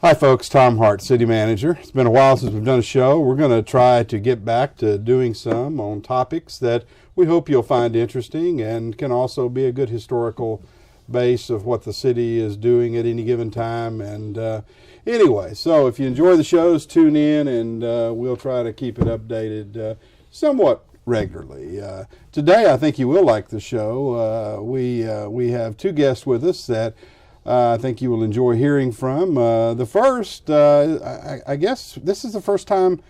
Hi folks, Tom Hart, City Manager. It's been a while since we've done a show. We're going to try to get back to doing some on topics that we hope you'll find interesting and can also be a good historical base of what the city is doing at any given time. And anyway, so if you enjoy the shows, tune in and we'll try to keep it updated somewhat regularly. Today I think you will like the show. We have two guests with us that I think you will enjoy hearing from. The first, I guess this is the first time,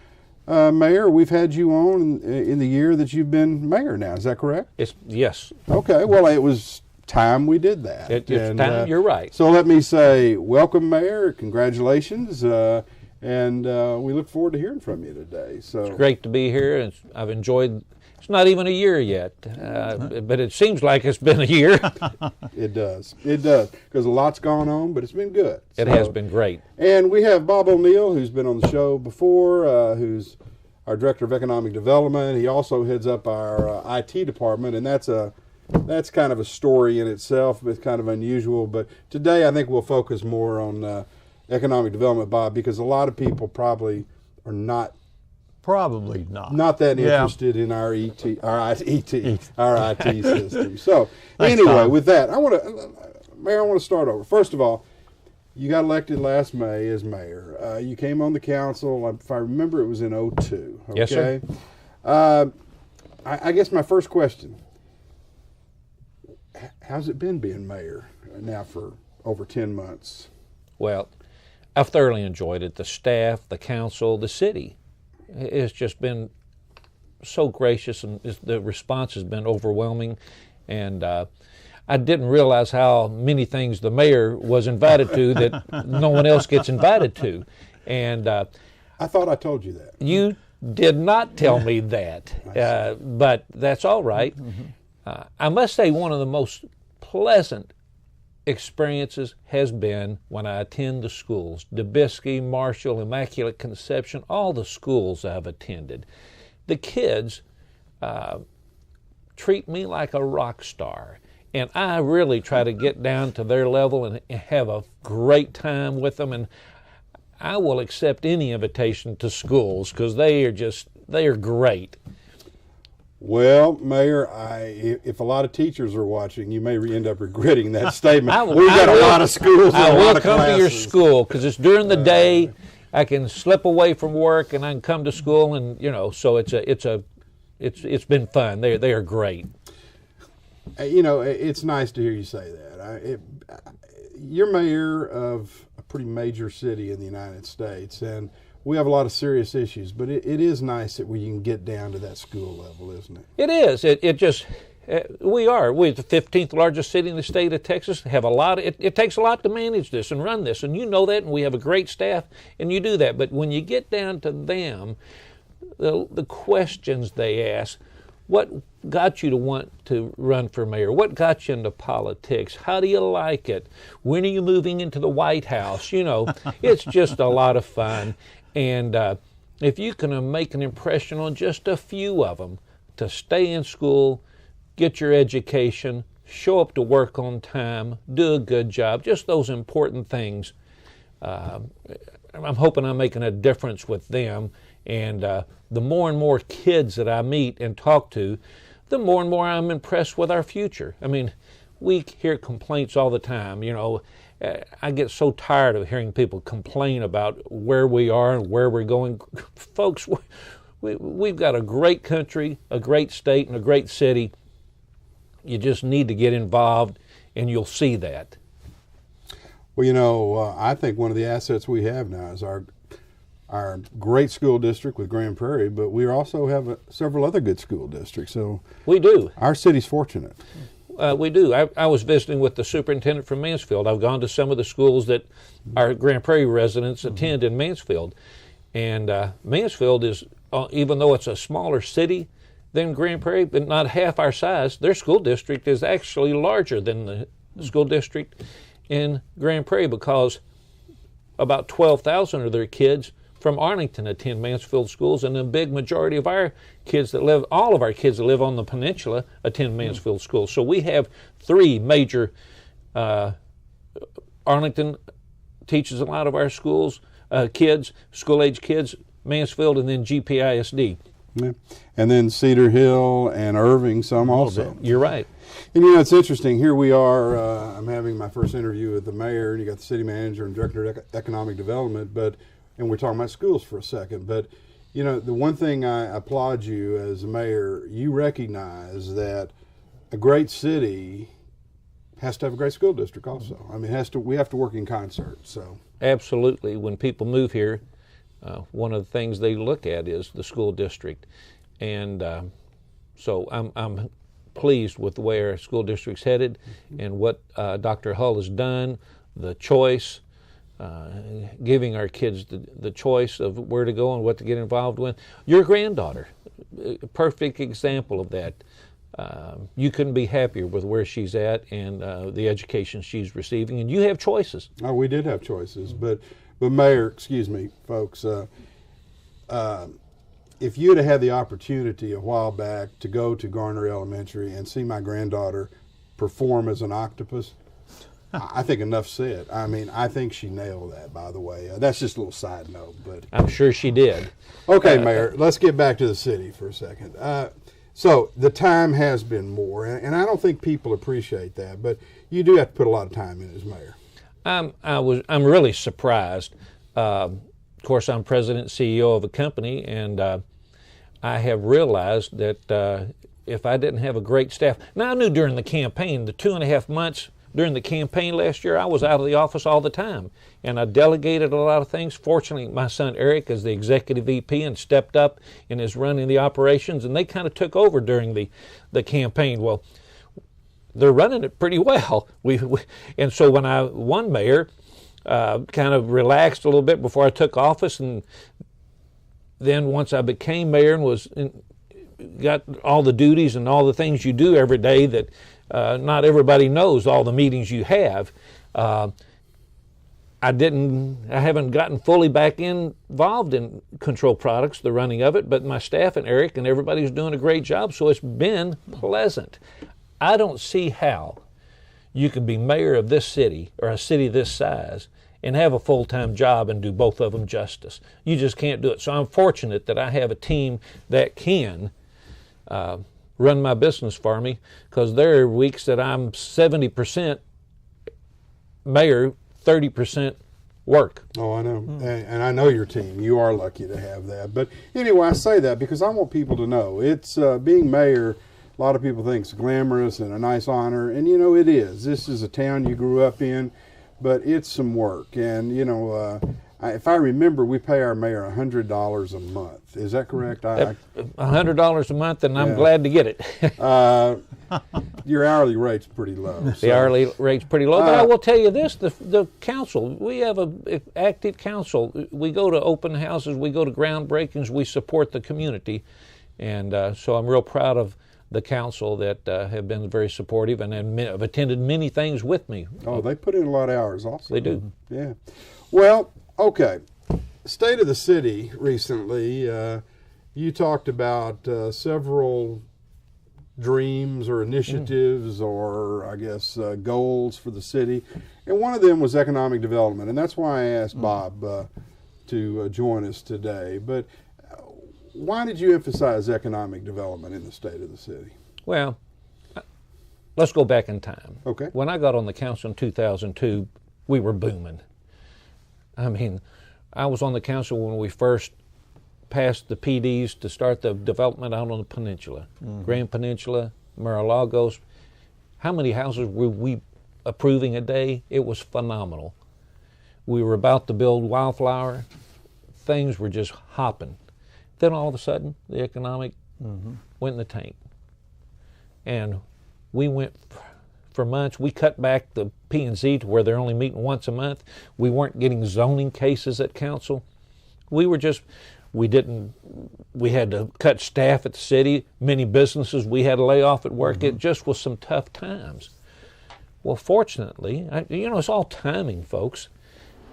Mayor, we've had you on in the year that you've been mayor now. Is that correct? Yes. Okay, well, it was time we did that. It's time, you're right. So let me say, welcome, Mayor, congratulations, and we look forward to hearing from you today. So it's great to be here, and I've enjoyed. It's not even a year yet, but it seems like it's been a year. It does, because a lot's gone on, but it's been good. It has been great. And we have Bob O'Neill, who's been on the show before, who's our Director of Economic Development. He also heads up our IT department, and that's kind of a story in itself, but it's kind of unusual. But today I think we'll focus more on economic development, Bob, because a lot of people probably are not that interested in our IT system. So Thanks, anyway, Tom. with that, Mayor, I want to start over. First of all, you got elected last May as mayor. You came on the council, if I remember, it was in 2002. Okay? Yes, sir. I guess my first question, how's it been being mayor now for over 10 months? Well, I've thoroughly enjoyed it. The staff, the council, the city. It's just been so gracious, and the response has been overwhelming. And I didn't realize how many things the mayor was invited to that no one else gets invited to. And I thought I told you that. You did not tell me that, but that's all right. I must say one of the most pleasant experiences has been when I attend the schools, DeBisky, Marshall, Immaculate Conception, all the schools I've attended. The kids treat me like a rock star, and I really try to get down to their level and have a great time with them, and I will accept any invitation to schools because they are great. Well, Mayor, if a lot of teachers are watching, you may end up regretting that statement. We've got a lot of schools. I will come to your school because it's during the day. I can slip away from work and I can come to school, and so it's been fun. They are great. It's nice to hear you say that. You're mayor of a pretty major city in the United States, and we have a lot of serious issues, but it is nice that we can get down to that school level, isn't it? It is. We're the 15th largest city in the state of Texas. Have a lot. It takes a lot to manage this and run this, and you know that. And we have a great staff, and you do that. But when you get down to them, the questions they ask: what got you to want to run for mayor? What got you into politics? How do you like it? When are you moving into the White House? It's just a lot of fun. And if you can make an impression on just a few of them to stay in school, get your education, show up to work on time, do a good job, just those important things, I'm hoping I'm making a difference with them. And the more and more kids that I meet and talk to, the more and more I'm impressed with our future. I mean, we hear complaints all the time, I get so tired of hearing people complain about where we are and where we're going. Folks, we've got a great country, a great state, and a great city. You just need to get involved, and you'll see that. Well, I think one of the assets we have now is our great school district with Grand Prairie, but we also have several other good school districts. So we do. Our city's fortunate. We do. I was visiting with the superintendent from Mansfield. I've gone to some of the schools that our Grand Prairie residents attend in Mansfield. And Mansfield is, even though it's a smaller city than Grand Prairie, but not half our size, their school district is actually larger than the school district in Grand Prairie because about 12,000 of their kids from Arlington attend Mansfield schools, and the big majority of all of our kids that live on the peninsula attend Mansfield schools. So we have three major Arlington teaches a lot of our schools, kids, school-age kids, Mansfield, and then GPISD. Yeah. And then Cedar Hill and Irving, some also. You're right. And it's interesting. Here we are. I'm having my first interview with the mayor, and you got the city manager and director of economic development. And we're talking about schools for a second. But the one thing I applaud you as a mayor, you recognize that a great city has to have a great school district also. I mean, we have to work in concert. So absolutely, when people move here, one of the things they look at is the school district, and so I'm pleased with the way our school district's headed, and what Dr. Hull has done, the choice, giving our kids the choice of where to go and what to get involved with. Your granddaughter, a perfect example of that. You couldn't be happier with where she's at and the education she's receiving, and you have choices. Oh, we did have choices, but Mayor, excuse me, folks, if you'd have had the opportunity a while back to go to Garner Elementary and see my granddaughter perform as an octopus, I think enough said. I mean, I think she nailed that, by the way. That's just a little side note. But I'm sure she did. Okay, Mayor, let's get back to the city for a second. So the time has been more, and I don't think people appreciate that, but you do have to put a lot of time in as mayor. I'm really surprised. Of course, I'm president and CEO of a company, and I have realized that if I didn't have a great staff, now I knew during the campaign, the 2.5 months during the campaign last year, I was out of the office all the time, and I delegated a lot of things. Fortunately, my son Eric is the executive VP and stepped up and is running the operations, and they kind of took over during the campaign. Well, they're running it pretty well. And so when I won mayor, kind of relaxed a little bit before I took office, and then once I became mayor and got all the duties and all the things you do every day that not everybody knows, all the meetings you have. I haven't gotten fully back involved in Control Products, the running of it, but my staff and Eric and everybody's doing a great job, so it's been pleasant. I don't see how you could be mayor of this city or a city this size and have a full-time job and do both of them justice. You just can't do it. So I'm fortunate that I have a team that can run my business for me, because there are weeks that I'm 70% mayor, 30% work. Oh, I know. And I know your team. You are lucky to have that. But anyway, I say that because I want people to know it's being mayor. A lot of people think it's glamorous and a nice honor, and it is. This is a town you grew up in, but it's some work. And if I remember, we pay our mayor $100 a month. Is that correct? $100 a month, and I'm glad to get it. Your hourly rate's pretty low. The hourly rate's pretty low, but I will tell you this: the council. We have an active council. We go to open houses, we go to groundbreakings, we support the community, and so I'm real proud of the council that have been very supportive and have attended many things with me. Oh, they put in a lot of hours also. They do. Yeah. Well, okay. State of the city recently, you talked about several dreams or initiatives or, I guess, goals for the city. And one of them was economic development. And that's why I asked Bob to join us today. But why did you emphasize economic development in the state of the city? Well, let's go back in time. Okay. When I got on the council in 2002, we were booming. I mean, I was on the council when we first passed the PDs to start the development out on the peninsula. Grand Peninsula, Mar-a-Lagos. How many houses were we approving a day? It was phenomenal. We were about to build Wildflower. Things were just hopping. Then all of a sudden, the economic went in the tank. And we went for months. We cut back the P&Z to where they're only meeting once a month. We weren't getting zoning cases at council. We had to cut staff at the city. Many businesses, we had to lay off at work. It just was some tough times. Well, fortunately, it's all timing, folks.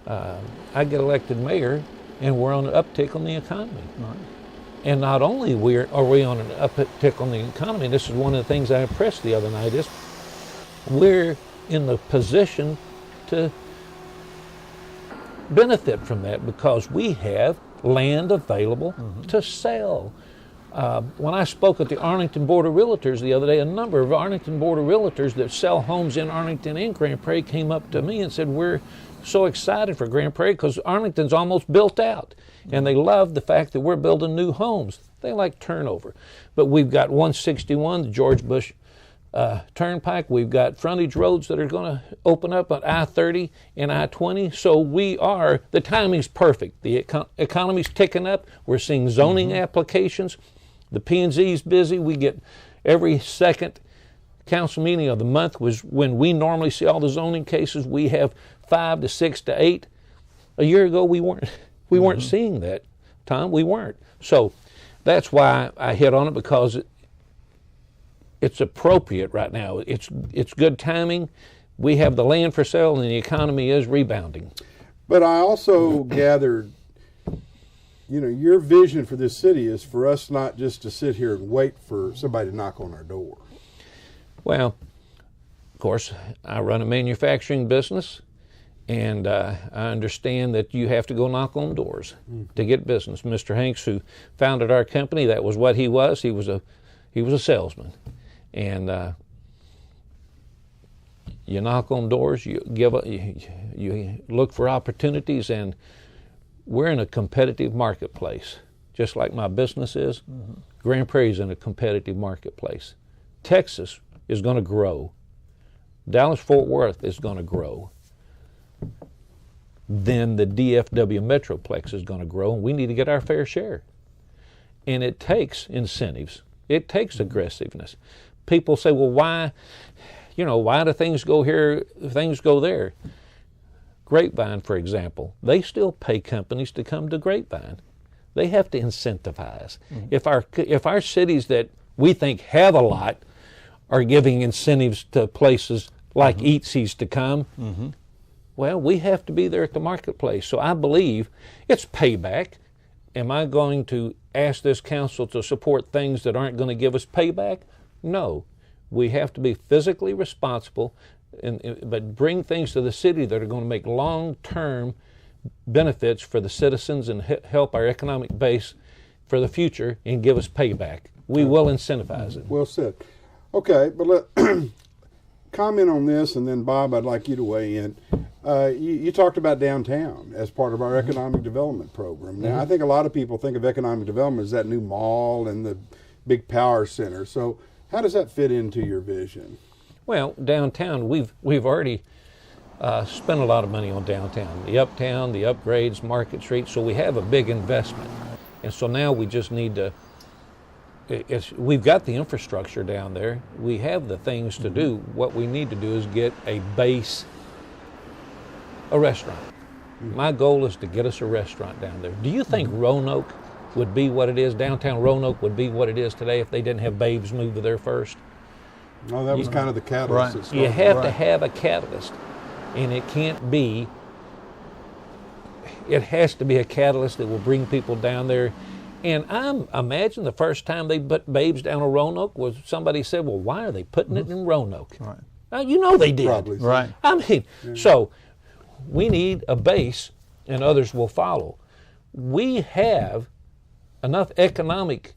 I get elected mayor, and we're on an uptick on the economy. Right. And not only are we on an uptick on the economy, this is one of the things I impressed the other night, is we're in the position to benefit from that because we have land available to sell. When I spoke at the Arlington Board of Realtors the other day, a number of Arlington Board of Realtors that sell homes in Arlington and Grand Prairie came up to me and said, we're so excited for Grand Prairie because Arlington's almost built out. And they love the fact that we're building new homes. They like turnover. But we've got 161, the George Bush Turnpike. We've got frontage roads that are going to open up at I-30 and I-20. So the timing's perfect. The economy's ticking up. We're seeing zoning applications. The P&Z's busy. We get every second council meeting of the month was when we normally see all the zoning cases. We have 5 to 6 to 8. A year ago we weren't seeing that, Tom. We weren't. So that's why I hit on it, because it's appropriate right now. It's good timing. We have the land for sale and the economy is rebounding. But I also gathered, your vision for this city is for us not just to sit here and wait for somebody to knock on our door. Well, of course, I run a manufacturing business, and I understand that you have to go knock on doors to get business. Mr. Hanks, who founded our company, that was what he was. He was a salesman. And you knock on doors, you look for opportunities, and we're in a competitive marketplace, just like my business is. Grand Prairie is in a competitive marketplace. Texas is going to grow. Dallas-Fort Worth is going to grow. Then the DFW Metroplex is going to grow, and we need to get our fair share. And it takes incentives. It takes aggressiveness. People say, well, why do things go here, things go there? Grapevine, for example, they still pay companies to come to Grapevine. They have to incentivize. If our cities that we think have a lot are giving incentives to places like Eatsy's to come, well, we have to be there at the marketplace. So I believe it's payback. Am I going to ask this council to support things that aren't going to give us payback? No. We have to be physically responsible, but bring things to the city that are going to make long-term benefits for the citizens and help our economic base for the future and give us payback. We will incentivize it. Well said. Okay, but comment on this, and then Bob, I'd like you to weigh in. You talked about downtown as part of our economic development program. Now, I think a lot of people think of economic development as that new mall and the big power center. So how does that fit into your vision? Well, downtown, we've already spent a lot of money on downtown. The uptown, the upgrades, Market Street, so we have a big investment. And so now we just need to, we've got the infrastructure down there. We have the things to do. What we need to do is get a restaurant. My goal is to get us a restaurant down there. Do you think Roanoke would be what it is, downtown Roanoke would be what it is today if they didn't have Babes move there first? No, that was kind of the catalyst. Right. You have to have a catalyst, and it has to be a catalyst that will bring people down there. And I imagine the first time they put Babes down in Roanoke was somebody said, well, why are they putting it in Roanoke? Right. Now, they did. Probably so. Right. I mean, so we need a base, and others will follow. We have enough economic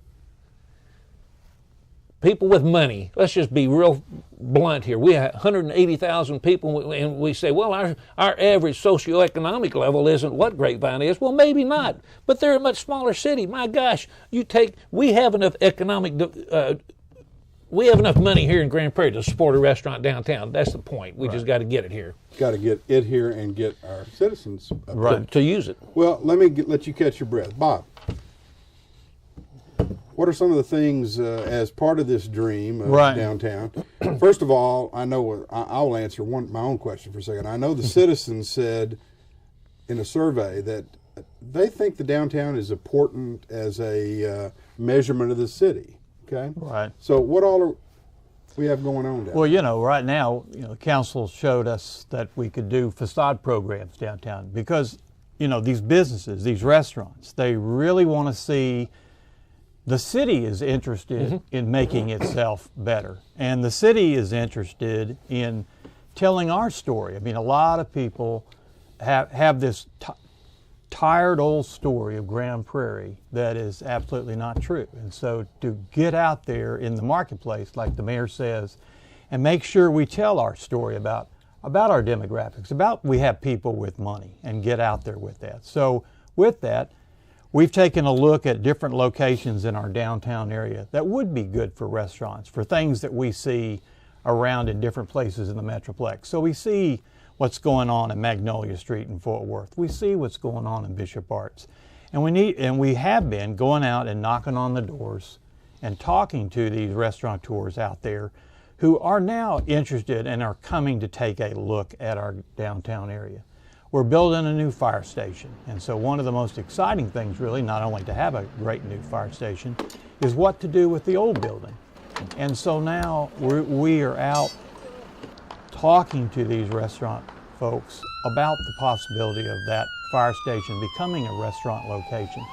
people with money. Let's just be real blunt here. We have 180,000 people, and we say, well, our average socioeconomic level isn't what Grapevine is. Well, maybe not, but they're a much smaller city. My gosh, we have enough we have enough money here in Grand Prairie to support a restaurant downtown. That's the point. We just got to get it here. Got to get it here and get our citizens to use it. Well, let me let you catch your breath. Bob, what are some of the things as part of this dream of downtown? First of all, I know I'll answer my own question for a second. I know the citizens said in a survey that they think the downtown is important as a measurement of the city. Okay. Right. So what all are we have going on down there? Well, right now, the council showed us that we could do facade programs downtown because, these businesses, these restaurants, they really want to see the city is interested in making itself better. And the city is interested in telling our story. I mean, a lot of people have this tired old story of Grand Prairie that is absolutely not true. And so to get out there in the marketplace, like the mayor says, and make sure we tell our story about our demographics, about we have people with money, and get out there with that. So with that, we've taken a look at different locations in our downtown area that would be good for restaurants, for things that we see around in different places in the Metroplex. So we see what's going on in Magnolia Street in Fort Worth. We see what's going on in Bishop Arts. And we have been going out and knocking on the doors and talking to these restaurateurs out there who are now interested and are coming to take a look at our downtown area. We're building a new fire station. And so one of the most exciting things really, not only to have a great new fire station, is what to do with the old building. And so now we are out talking to these restaurant folks about the possibility of that fire station becoming a restaurant location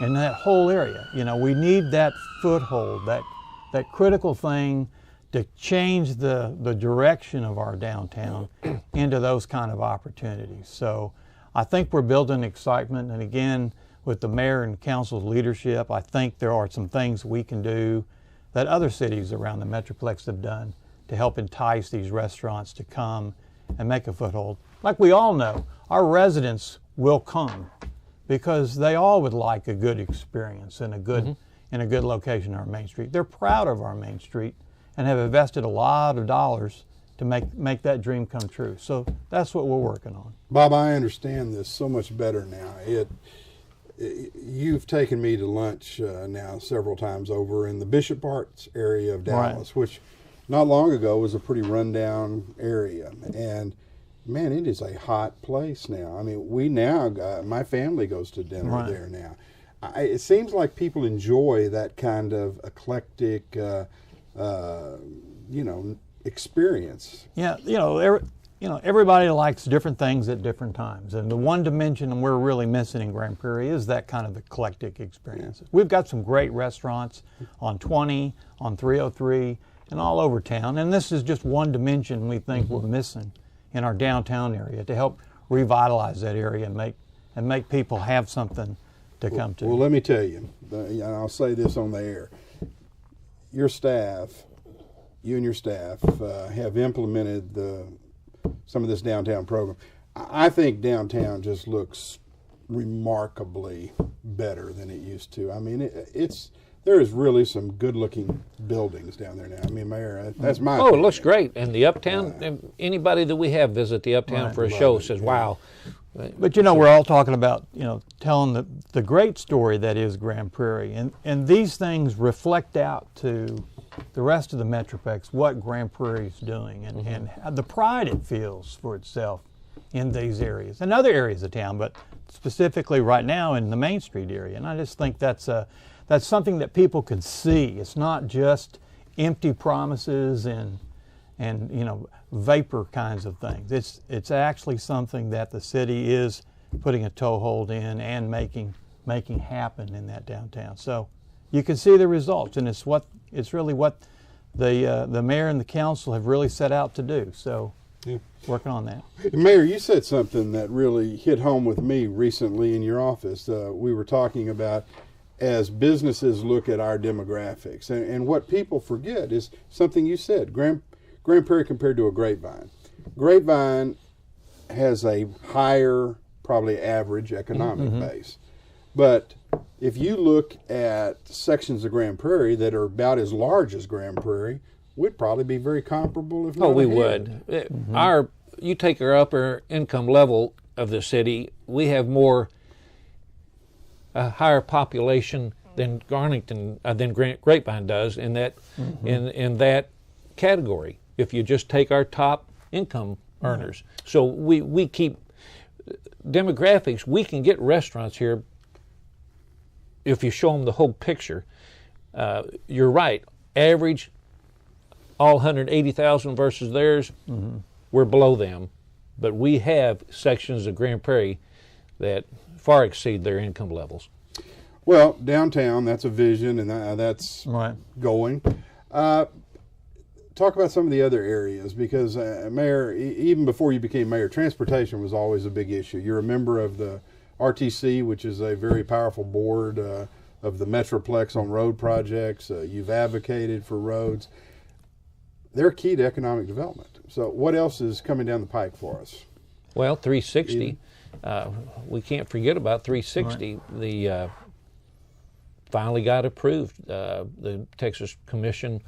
in that whole area. You know, we need that foothold, that critical thing to change the direction of our downtown into those kind of opportunities. So I think we're building excitement, and again, with the mayor and council's leadership, I think there are some things we can do that other cities around the Metroplex have done to help entice these restaurants to come and make a foothold. Like we all know, our residents will come because they all would like a good experience and a good location on our Main Street. They're proud of our Main Street and have invested a lot of dollars to make that dream come true. So that's what we're working on. Bob, I understand this so much better now. You've taken me to lunch now several times over in the Bishop Arts area of Dallas, right, which not long ago was a pretty rundown area. And man, it is a hot place now. I mean, my family goes to dinner right there now. It seems like people enjoy that kind of eclectic, experience. Yeah, everybody likes different things at different times, and the one dimension we're really missing in Grand Prairie is that kind of eclectic experience. Yeah. We've got some great restaurants on 20, on 303, and all over town, and this is just one dimension we think we're missing in our downtown area to help revitalize that area and make people have something to come to. Well, let me tell you, and I'll say this on the air, you and your staff have implemented some of this downtown program. I think downtown just looks remarkably better than it used to. I mean, there is really some good-looking buildings down there now. I mean, Mayor, that's my opinion. It looks great. And the Uptown, anybody that we have visit the Uptown for a show says, wow. But we're all talking about, telling the great story that is Grand Prairie. And these things reflect out to the rest of the Metroplex what Grand Prairie is doing and the pride it feels for itself in these areas and other areas of town, but specifically right now in the Main Street area. And I just think that's something that people can see. It's not just empty promises and vapor kinds of things. It's actually something that the city is putting a toehold in and making happen in that downtown. So you can see the results, and it's really what the mayor and the council have really set out to do. So working on that. Mayor, you said something that really hit home with me recently in your office. We were talking about as businesses look at our demographics, and what people forget is something you said, Grand Prairie compared to a Grapevine. Grapevine has a higher, probably average economic base. But if you look at sections of Grand Prairie that are about as large as Grand Prairie, we'd probably be very comparable, if not we ahead. would. You take our upper income level of the city, we have a higher population than Garnington, than Grapevine does in that in that category. If you just take our top income earners, so we keep demographics. We can get restaurants here if you show them the whole picture. You're right. Average, all 180,000 versus theirs, we're below them, but we have sections of Grand Prairie that far exceed their income levels. Well, downtown, that's a vision, and that's right. going. talk about some of the other areas, because Mayor, even before you became mayor, transportation was always a big issue. You're a member of the RTC, which is a very powerful board of the Metroplex on road projects. You've advocated for roads. They're key to economic development. So what else is coming down the pike for us? Well, 360. We can't forget about 360. Right. The finally got approved. The Texas Commission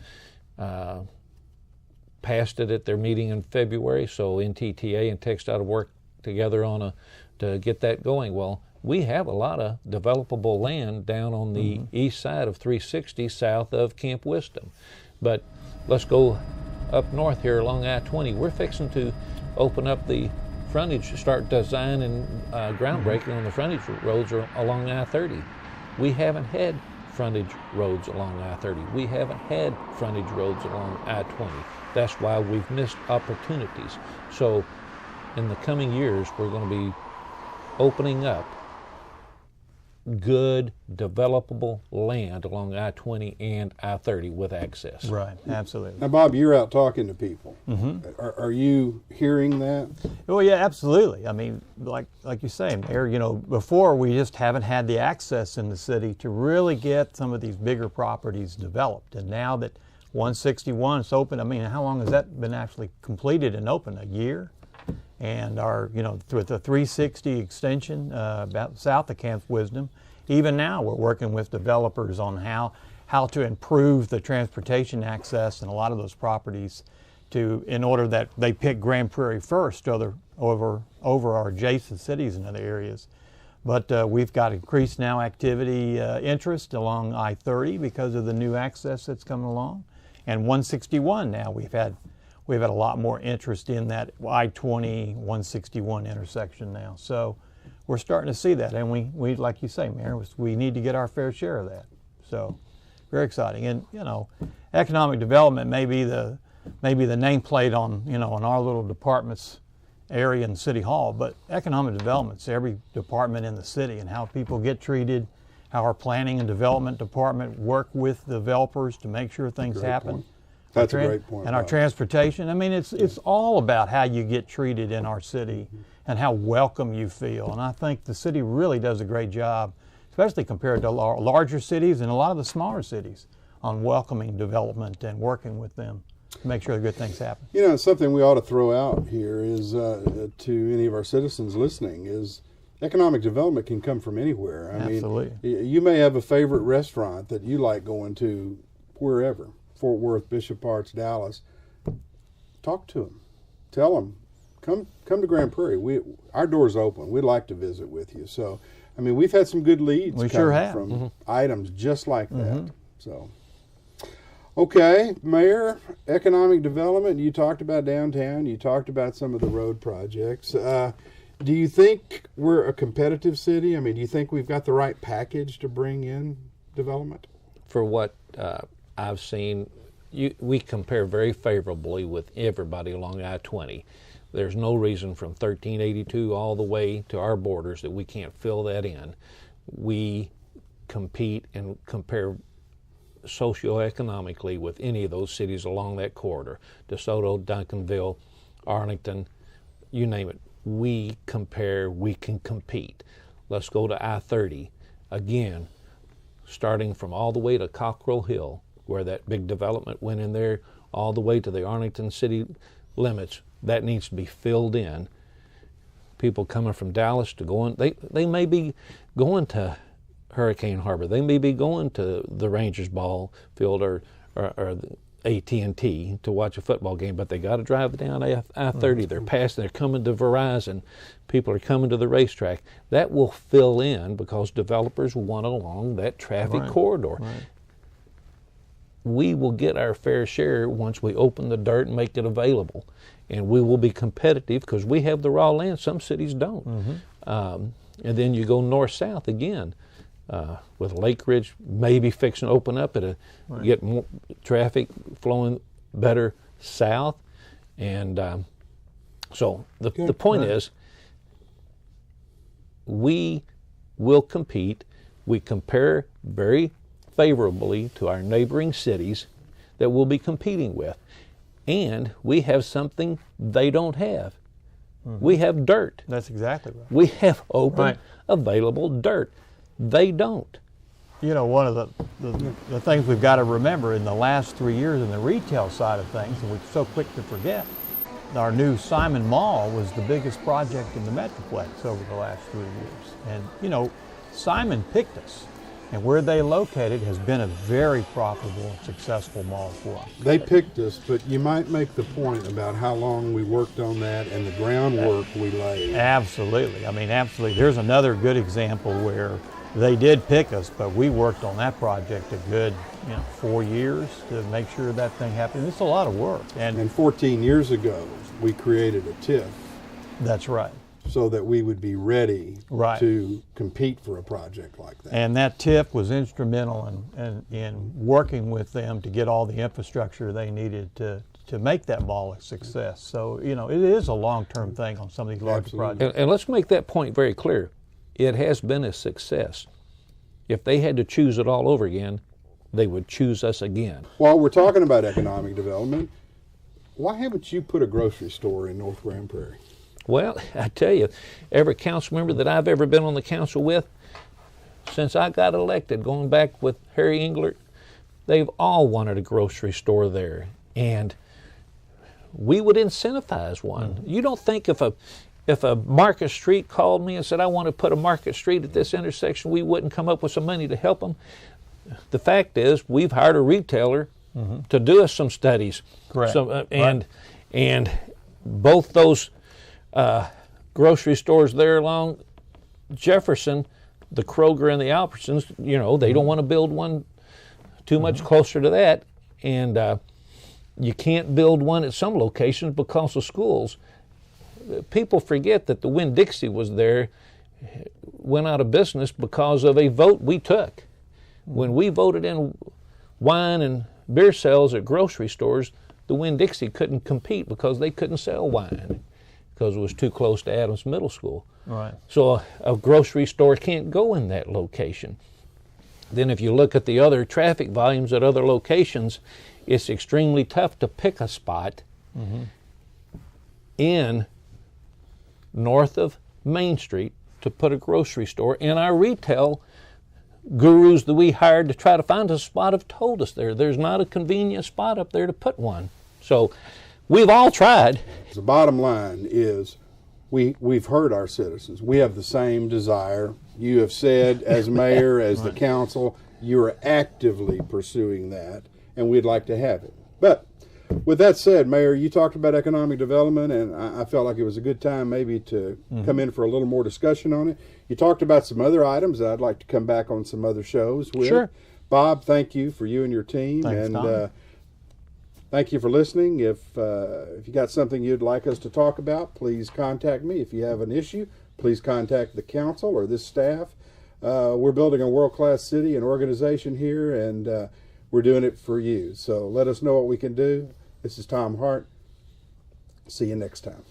passed it at their meeting in February. So NTTA and TxDOT work together on to get that going. Well, we have a lot of developable land down on the east side of 360, south of Camp Wisdom. But let's go up north here along I-20. We're fixing to open up the frontage, start designing groundbreaking on the frontage roads along I-30. We haven't had frontage roads along I-30. We haven't had frontage roads along I-20. That's why we've missed opportunities. So in the coming years, we're going to be opening up good, developable land along I-20 and I-30 with access. Right, absolutely. Now, Bob, you're out talking to people. Are you hearing that? Oh, yeah, absolutely. I mean, like you say, Mayor, you know, before we just haven't had the access in the city to really get some of these bigger properties developed. And now that 161 is open, I mean, how long has that been actually completed and open? A year? And our, you know, with the 360 extension about south of Camp Wisdom, even now we're working with developers on how to improve the transportation access in a lot of those properties in order that they pick Grand Prairie first over our adjacent cities and other areas. But we've got increased now activity interest along I-30 because of the new access that's coming along. And 161 now we've had a lot more interest in that I-20, 161 intersection now. So we're starting to see that, and we like you say, Mayor, we need to get our fair share of that. So very exciting. And, you know, economic development may be the nameplate on, you know, on our little department's area in City Hall, but economic development's every department in the city, and how people get treated, how our planning and development department work with developers to make sure things happen. That's a great point. And our transportation. I mean, it's all about how you get treated in our city and how welcome you feel. And I think the city really does a great job, especially compared to larger cities and a lot of the smaller cities, on welcoming development and working with them to make sure good things happen. You know, something we ought to throw out here is to any of our citizens listening is economic development can come from anywhere. Absolutely. mean, you may have a favorite restaurant that you like going to wherever. Fort Worth, Bishop Arts, Dallas. Talk to them. Tell them, come to Grand Prairie. Our door's open. We'd like to visit with you. So, I mean, we've had some good leads from items just like that. So, okay, Mayor, economic development. You talked about downtown. You talked about some of the road projects. Do you think we're a competitive city? I mean, do you think we've got the right package to bring in development? For what I've seen, we compare very favorably with everybody along I-20. There's no reason from 1382 all the way to our borders that we can't fill that in. We compete and compare socioeconomically with any of those cities along that corridor. DeSoto, Duncanville, Arlington, you name it. We compare, we can compete. Let's go to I-30. Again, starting from all the way to Cockrell Hill, where that big development went in there, all the way to the Arlington city limits, that needs to be filled in. People coming from Dallas to go in, they may be going to Hurricane Harbor, they may be going to the Rangers ball field or the AT&T to watch a football game, but they got to drive down I-30. They're passing, they're coming to Verizon. People are coming to the racetrack. That will fill in because developers want along that traffic corridor. Right. We will get our fair share once we open the dirt and make it available. And we will be competitive because we have the raw land. Some cities don't. And then you go north-south again. With Lake Ridge maybe fixing to open up, get more traffic flowing better south. And so the point is, we will compete. We compare very favorably to our neighboring cities that we'll be competing with. And we have something they don't have. We have dirt. That's exactly right. We have open, Right. available dirt. They don't. You know, one of the things we've got to remember in the last 3 years in the retail side of things, and we're so quick to forget, our new Simon Mall was the biggest project in the Metroplex over the last 3 years. And, you know, Simon picked us. And where they located has been a very profitable and successful mall for us. They picked us, but you might make the point about how long we worked on that and the groundwork we laid. Absolutely. I mean, absolutely. There's another good example where they did pick us, but we worked on that project a good, 4 years to make sure that thing happened. It's a lot of work. And 14 years ago, we created a TIF That's right. so that we would be ready Right. to compete for a project like that. And that TIF was instrumental in working with them to get all the infrastructure they needed to make that mall a success. So, it is a long-term thing on some of these large Absolutely. projects. And let's make that point very clear. It has been a success. If they had to choose it all over again, they would choose us again. While we're talking about economic development, why haven't you put a grocery store in North Grand Prairie? Well, I tell you, every council member that I've ever been on the council with, since I got elected, going back with Harry Englert, they've all wanted a grocery store there. And we would incentivize one. You don't think if a Market Street called me and said, I want to put a Market Street at this intersection, we wouldn't come up with some money to help them? The fact is, we've hired a retailer to do us some studies. Correct. So, and both those grocery stores there along Jefferson, the Kroger and the Albertsons, they don't want to build one too much closer to that. And you can't build one at some locations because of schools. People forget that the Winn-Dixie was there, went out of business because of a vote we took. When we voted in wine and beer sales at grocery stores, the Winn-Dixie couldn't compete because they couldn't sell wine because it was too close to Adams Middle School. Right. So a grocery store can't go in that location. Then if you look at the other traffic volumes at other locations, it's extremely tough to pick a spot in north of Main Street to put a grocery store. And our retail gurus that we hired to try to find a spot have told us there's not a convenient spot up there to put one. So we've all tried. The bottom line is we've heard our citizens. We have the same desire. You have said, as mayor, as the council, you are actively pursuing that, and we'd like to have it. But with that said, Mayor, you talked about economic development, and I felt like it was a good time maybe to come in for a little more discussion on it. You talked about some other items that I'd like to come back on some other shows with. Sure. Bob, thank you for you and your team. Thanks, Tom. Thank you for listening. If you got something you'd like us to talk about, please contact me. If you have an issue, please contact the council or this staff. We're building a world-class city and organization here, and we're doing it for you. So let us know what we can do. This is Tom Hart. See you next time.